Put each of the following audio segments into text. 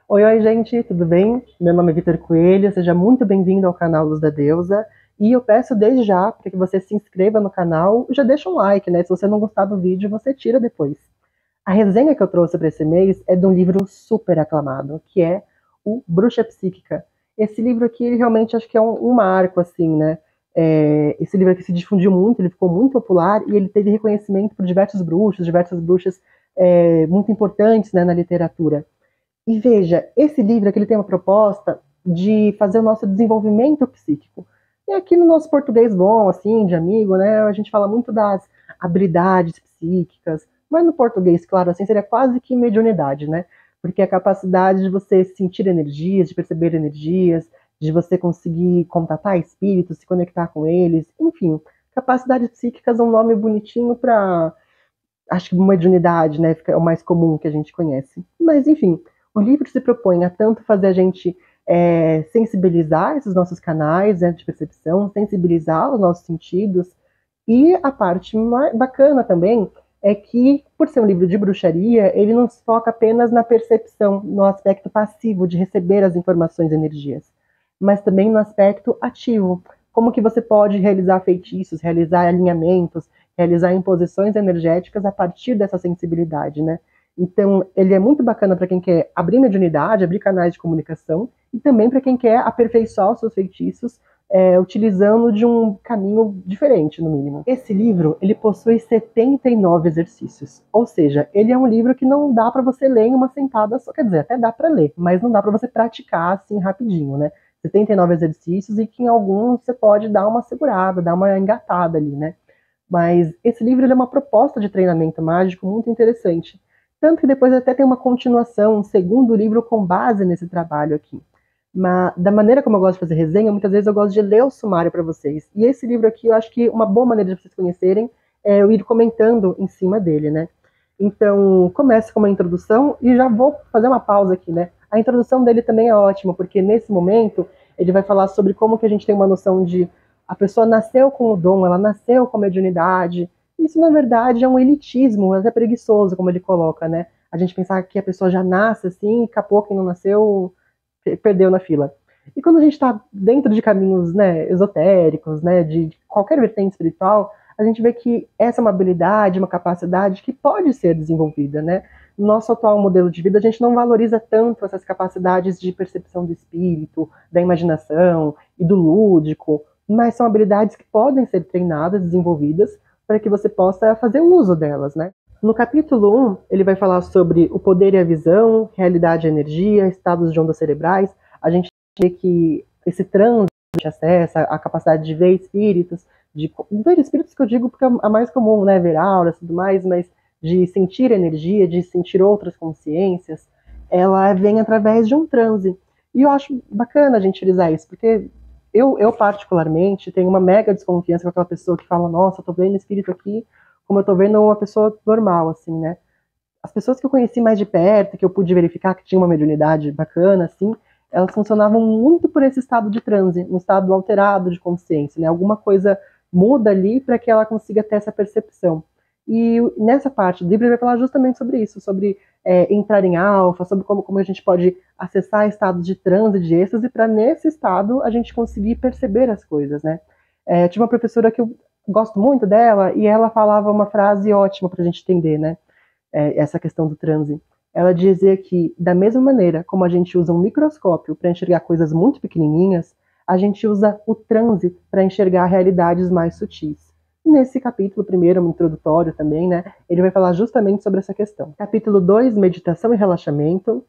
Oi, oi, gente, tudo bem? Meu nome é Vitor Coelho, seja muito bem-vindo ao canal Luz da Deusa. E eu peço desde já para que você se inscreva no canal e já deixa um like, né? Se você não gostar do vídeo, você tira depois. A resenha que eu trouxe para esse mês é de um livro super aclamado, que é o Bruxa Psíquica. Esse livro aqui, ele realmente acho que é um marco, assim, né? Esse livro aqui se difundiu muito, ele ficou muito popular e ele teve reconhecimento por diversas bruxas muito importantes, né, na literatura. E veja, esse livro aqui ele tem uma proposta de fazer o nosso desenvolvimento psíquico. E aqui no nosso português bom, assim, de amigo, né, a gente fala muito das habilidades psíquicas, mas no português, claro, assim, seria quase que mediunidade, né? Porque a capacidade de você sentir energias, de perceber energias, de você conseguir contatar espíritos, se conectar com eles, enfim, capacidades psíquicas é um nome bonitinho para, acho que mediunidade, né, é o mais comum que a gente conhece. Mas, enfim, o livro se propõe a tanto fazer a gente sensibilizar esses nossos canais, né, de percepção, sensibilizar os nossos sentidos, e a parte mais bacana também é que, por ser um livro de bruxaria, ele não se foca apenas na percepção, no aspecto passivo de receber as informações e energias, mas também no aspecto ativo. Como que você pode realizar feitiços, realizar alinhamentos, realizar imposições energéticas a partir dessa sensibilidade, né? Então, ele é muito bacana para quem quer abrir mediunidade, abrir canais de comunicação, e também para quem quer aperfeiçoar os seus feitiços, utilizando de um caminho diferente, no mínimo. Esse livro, ele possui 79 exercícios, ou seja, ele é um livro que não dá para você ler em uma sentada só, quer dizer, até dá para ler, mas não dá para você praticar assim rapidinho, né? 79 exercícios e que em alguns você pode dar uma segurada, dar uma engatada ali, né? Mas esse livro ele é uma proposta de treinamento mágico muito interessante. Tanto que depois até tem uma continuação, um segundo livro com base nesse trabalho aqui. Mas, da maneira como eu gosto de fazer resenha, muitas vezes eu gosto de ler o sumário para vocês. E esse livro aqui, eu acho que uma boa maneira de vocês conhecerem é eu ir comentando em cima dele, né? Então, comece com uma introdução e já vou fazer uma pausa aqui, né? A introdução dele também é ótima, porque nesse momento ele vai falar sobre como que a gente tem uma noção de a pessoa nasceu com o dom, ela nasceu com a mediunidade. Isso, na verdade, é um elitismo, até preguiçoso, como ele coloca, né? A gente pensar que a pessoa já nasce assim, acabou quem não nasceu perdeu na fila. E quando a gente está dentro de caminhos, né, esotéricos, né, de qualquer vertente espiritual, a gente vê que essa é uma habilidade, uma capacidade que pode ser desenvolvida, né? No nosso atual modelo de vida, a gente não valoriza tanto essas capacidades de percepção do espírito, da imaginação e do lúdico, mas são habilidades que podem ser treinadas, desenvolvidas, para que você possa fazer uso delas, né? No capítulo 1, ele vai falar sobre o poder e a visão, realidade e energia, estados de ondas cerebrais. A gente vê que esse trânsito de acesso, a capacidade de ver espíritos, de ver espíritos que eu digo porque é a mais comum, né, ver auras e tudo mais, mas de sentir energia, de sentir outras consciências, ela vem através de um transe. E eu acho bacana a gente utilizar isso, porque eu particularmente tenho uma mega desconfiança com aquela pessoa que fala, nossa, eu tô vendo espírito aqui, como eu tô vendo uma pessoa normal, assim, né? As pessoas que eu conheci mais de perto, que eu pude verificar que tinha uma mediunidade bacana, assim, elas funcionavam muito por esse estado de transe, um estado alterado de consciência, né? Alguma coisa muda ali para que ela consiga ter essa percepção. E nessa parte do livro ele vai falar justamente sobre isso, sobre entrar em alfa, sobre como a gente pode acessar estados de transe, de êxtase, para nesse estado a gente conseguir perceber as coisas, né? Tinha uma professora que eu gosto muito dela e ela falava uma frase ótima para a gente entender, né? Essa questão do transe. Ela dizia que, da mesma maneira como a gente usa um microscópio para enxergar coisas muito pequenininhas, a gente usa o transe para enxergar realidades mais sutis. Nesse capítulo, primeiro, um introdutório também, né, ele vai falar justamente sobre essa questão. Capítulo 2, meditação e relaxamento.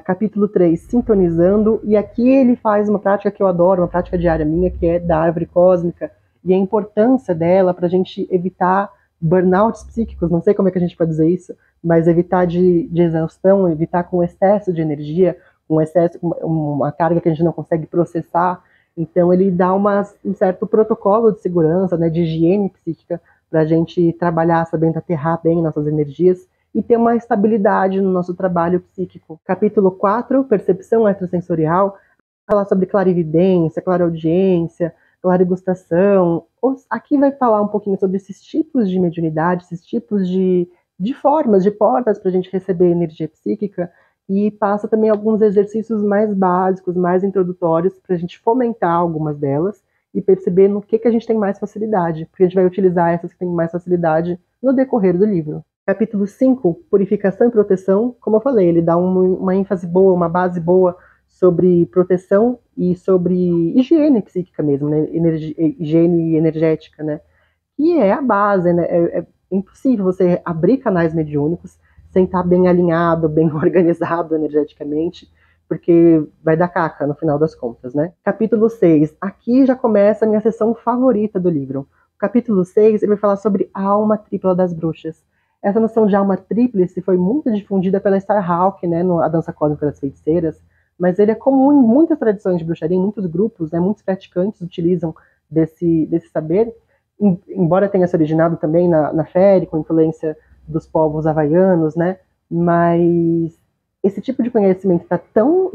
Capítulo 3, sintonizando. E aqui ele faz uma prática que eu adoro, uma prática diária minha, que é da árvore cósmica, e a importância dela para a gente evitar burnouts psíquicos, não sei como é que a gente pode dizer isso, mas evitar de exaustão, evitar com excesso de energia, um excesso, uma carga que a gente não consegue processar. Então ele dá um certo protocolo de segurança, né, de higiene psíquica, para a gente trabalhar sabendo aterrar bem nossas energias e ter uma estabilidade no nosso trabalho psíquico. Capítulo 4, percepção extrasensorial, falar sobre clarividência, clareaudiência, clarigustação. Aqui vai falar um pouquinho sobre esses tipos de mediunidade, esses tipos de formas, de portas para a gente receber energia psíquica, e passa também alguns exercícios mais básicos, mais introdutórios, para a gente fomentar algumas delas e perceber no que a gente tem mais facilidade, porque a gente vai utilizar essas que têm mais facilidade no decorrer do livro. Capítulo 5, Purificação e Proteção, como eu falei, ele dá uma ênfase boa, uma base boa sobre proteção e sobre higiene psíquica mesmo, né? Higiene energética, né? E é a base, né? É impossível você abrir canais mediúnicos sem estar bem alinhado, bem organizado energeticamente, porque vai dar caca no final das contas, né? Capítulo 6. Aqui já começa a minha sessão favorita do livro. O capítulo 6, ele vai falar sobre a alma tripla das bruxas. Essa noção de alma tríplice foi muito difundida pela Starhawk, né, A Dança Cósmica das Feiticeiras, mas ele é comum em muitas tradições de bruxaria, em muitos grupos, né, muitos praticantes utilizam desse saber, embora tenha se originado também na Fere, com influência dos povos havaianos, né, mas esse tipo de conhecimento está tão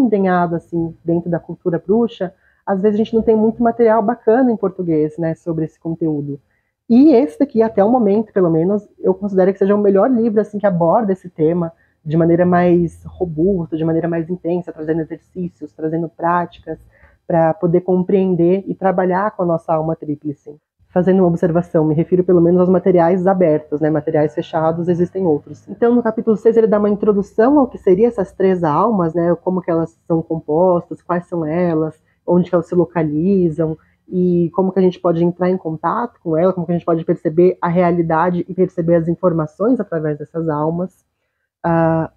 empenhado assim dentro da cultura bruxa, às vezes a gente não tem muito material bacana em português, né, sobre esse conteúdo. E esse daqui, até o momento, pelo menos, eu considero que seja o melhor livro assim que aborda esse tema de maneira mais robusta, de maneira mais intensa, trazendo exercícios, trazendo práticas, para poder compreender e trabalhar com a nossa alma tríplice. Fazendo uma observação, me refiro pelo menos aos materiais abertos, né? Materiais fechados, existem outros. Então, no capítulo 6, ele dá uma introdução ao que seriam essas três almas, né? Como que elas são compostas, quais são elas, onde que elas se localizam, e como que a gente pode entrar em contato com ela, como que a gente pode perceber a realidade e perceber as informações através dessas almas.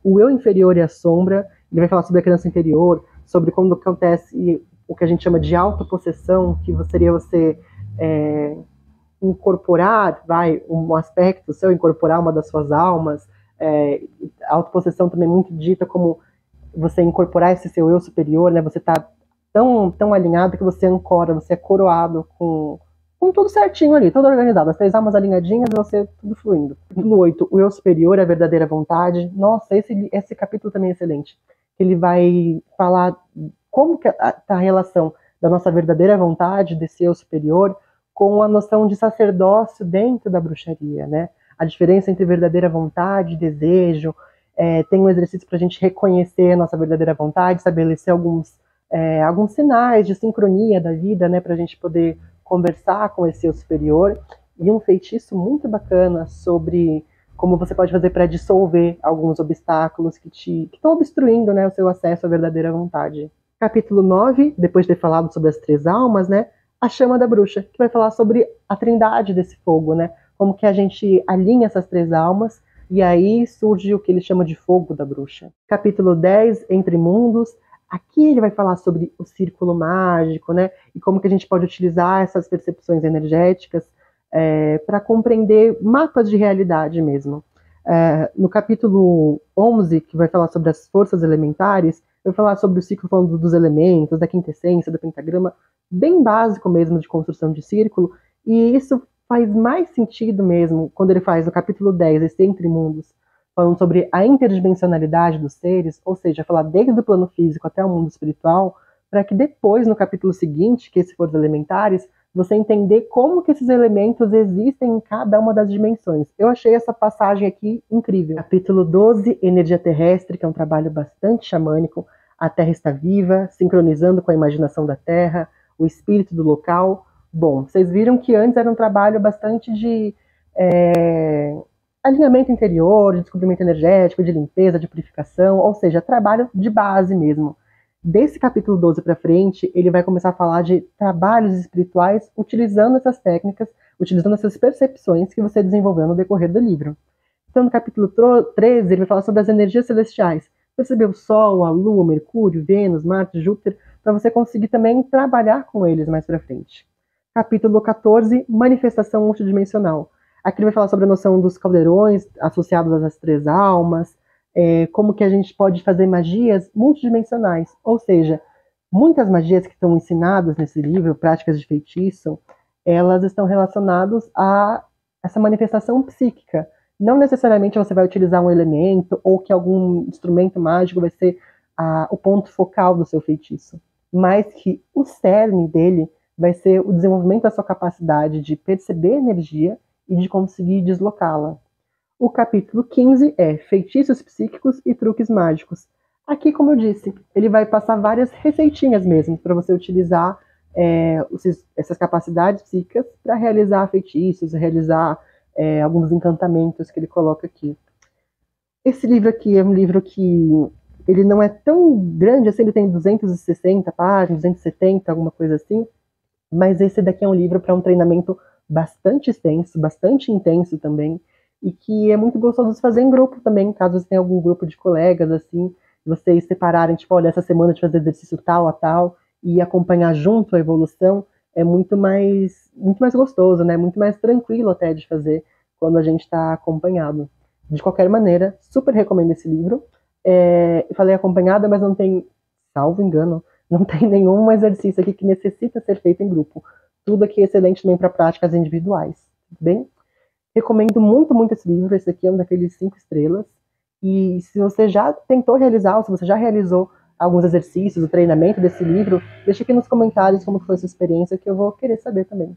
O eu inferior e a sombra, ele vai falar sobre a criança interior, sobre como acontece o que a gente chama de autopossessão, que seria você incorporar, um aspecto seu, incorporar uma das suas almas. A autopossessão também é muito dita como você incorporar esse seu eu superior, né? Você está tão alinhado que você ancora, você é coroado com tudo certinho ali, tudo organizado, as três almas alinhadinhas e você tudo fluindo. Capítulo 8, o eu superior, a verdadeira vontade. Nossa, esse capítulo também é excelente. Ele vai falar como que tá a relação da nossa verdadeira vontade, desse eu superior, com a noção de sacerdócio dentro da bruxaria, né? A diferença entre verdadeira vontade, desejo. Tem um exercício para a gente reconhecer a nossa verdadeira vontade, estabelecer alguns sinais de sincronia da vida, né, para a gente poder conversar com esse eu superior, e um feitiço muito bacana sobre como você pode fazer para dissolver alguns obstáculos que estão obstruindo, né, o seu acesso à verdadeira vontade. Capítulo 9, depois de ter falado sobre as três almas, né, a chama da bruxa, que vai falar sobre a trindade desse fogo, né, como que a gente alinha essas três almas, e aí surge o que ele chama de fogo da bruxa. Capítulo 10, Entre Mundos. Aqui ele vai falar sobre o círculo mágico, né? E como que a gente pode utilizar essas percepções energéticas para compreender mapas de realidade mesmo. No capítulo 11, que vai falar sobre as forças elementares, vai falar sobre o ciclo falando dos elementos, da quintessência, do pentagrama, bem básico mesmo de construção de círculo, e isso faz mais sentido mesmo quando ele faz no capítulo 10, esse Entre Mundos, falando sobre a interdimensionalidade dos seres, ou seja, falar desde o plano físico até o mundo espiritual, para que depois, no capítulo seguinte, que esse for os elementares, você entender como que esses elementos existem em cada uma das dimensões. Eu achei essa passagem aqui incrível. Capítulo 12, Energia Terrestre, que é um trabalho bastante xamânico. A Terra está viva, sincronizando com a imaginação da Terra, o espírito do local. Bom, vocês viram que antes era um trabalho bastante de alinhamento interior, de descobrimento energético, de limpeza, de purificação, ou seja, trabalho de base mesmo. Desse capítulo 12 para frente, ele vai começar a falar de trabalhos espirituais utilizando essas técnicas, utilizando essas percepções que você desenvolveu no decorrer do livro. Então, no capítulo 13, ele vai falar sobre as energias celestiais. Perceber o Sol, a Lua, Mercúrio, Vênus, Marte, Júpiter, para você conseguir também trabalhar com eles mais para frente. Capítulo 14, Manifestação Multidimensional. Aqui ele vai falar sobre a noção dos caldeirões associados às três almas, como que a gente pode fazer magias multidimensionais. Ou seja, muitas magias que estão ensinadas nesse livro, práticas de feitiço, elas estão relacionadas a essa manifestação psíquica. Não necessariamente você vai utilizar um elemento ou que algum instrumento mágico vai ser o ponto focal do seu feitiço, mas que o cerne dele vai ser o desenvolvimento da sua capacidade de perceber energia e de conseguir deslocá-la. O capítulo 15 é Feitiços Psíquicos e Truques Mágicos. Aqui, como eu disse, ele vai passar várias receitinhas mesmo, para você utilizar essas capacidades psíquicas para realizar feitiços, realizar alguns encantamentos que ele coloca aqui. Esse livro aqui é um livro que ele não é tão grande assim, ele tem 260 páginas, 270, alguma coisa assim, mas esse daqui é um livro para um treinamento bastante extenso, bastante intenso também, e que é muito gostoso de fazer em grupo também, caso você tenha algum grupo de colegas, assim, vocês separarem, tipo, olha, essa semana de fazer exercício tal a tal, e acompanhar junto a evolução, é muito mais gostoso, né? Muito mais tranquilo até de fazer quando a gente está acompanhado. De qualquer maneira, super recomendo esse livro. Eu falei acompanhada, mas não tem, salvo engano, não tem nenhum exercício aqui que necessita ser feito em grupo. Tudo aqui é excelente também para práticas individuais. Tudo bem? Recomendo muito, muito esse livro. Esse aqui é um daqueles 5 estrelas. E se você já tentou realizar, ou se você já realizou alguns exercícios, o treinamento desse livro, deixa aqui nos comentários como foi a sua experiência, que eu vou querer saber também.